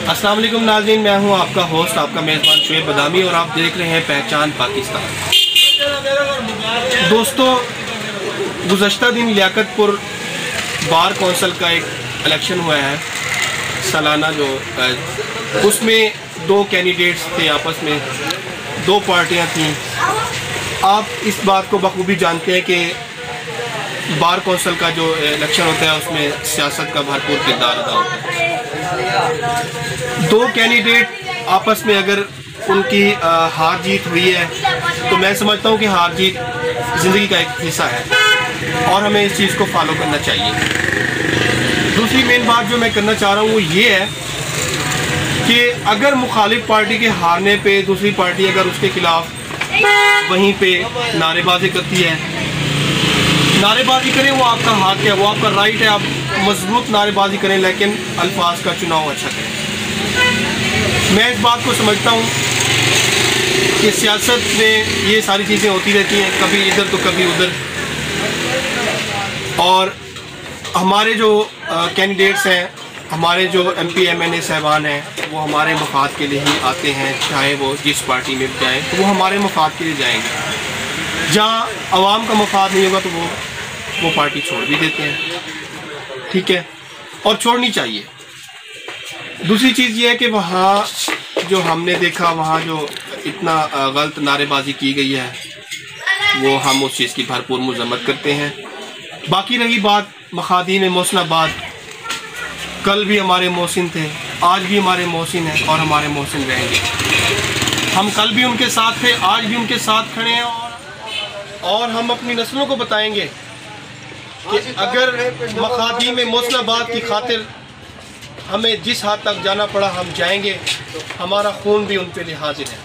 अस्सलाम वालेकुम नाज़रीन, मैं हूं आपका होस्ट, आपका मेज़बान शुएब बदामी और आप देख रहे हैं पहचान पाकिस्तान। दोस्तों, गुज़श्ता दिन लियाकतपुर बार कौंसिल का एक इलेक्शन हुआ है सालाना, जो उसमें दो कैंडिडेट्स थे, आपस में दो पार्टियां थीं। आप इस बात को बखूबी जानते हैं कि बार कौंसिल का जो इलेक्शन होता है उसमें सियासत का भरपूर किरदार अदा होता है। दो कैंडिडेट आपस में अगर उनकी हार जीत हुई है तो मैं समझता हूँ कि हार जीत ज़िंदगी का एक हिस्सा है और हमें इस चीज़ को फॉलो करना चाहिए। दूसरी मेन बात जो मैं करना चाह रहा हूँ वो ये है कि अगर मुखालिफ पार्टी के हारने पे दूसरी पार्टी अगर उसके खिलाफ वहीं पे नारेबाजी करती है, नारेबाजी करें, वो आपका हक है, वो आपका राइट है, आप मजबूत नारेबाजी करें, लेकिन अल्फाज का चुनाव अच्छा करें। मैं इस बात को समझता हूँ कि सियासत में ये सारी चीज़ें होती रहती हैं, कभी इधर तो कभी उधर, और हमारे जो कैंडिडेट्स हैं, हमारे जो MP MNA साहबान हैं, वो हमारे मफाद के लिए ही आते हैं, चाहे वो जिस पार्टी में जाएँ तो वो हमारे मफाद के लिए जाएंगे। जहाँ आवाम का मफाद नहीं होगा तो वो पार्टी छोड़ भी देते हैं, ठीक है, और छोड़नी चाहिए। दूसरी चीज़ ये है कि वहाँ जो हमने देखा, वहाँ जो इतना गलत नारेबाजी की गई है, वो हम उस चीज़ की भरपूर मज़म्मत करते हैं। बाकी रही बात मखादीन मोहसिनाबाद, कल भी हमारे मोहसिन थे, आज भी हमारे मोहसिन हैं और हमारे मोहसिन रहेंगे। हम कल भी उनके साथ थे, आज भी उनके साथ खड़े हैं और हम अपनी नस्लों को बताएंगे कि अगर मखादी में मोहसिनाबाद की खातिर हमें जिस हद तक जाना पड़ा हम जाएंगे, हमारा खून भी उन पे हाजिर है।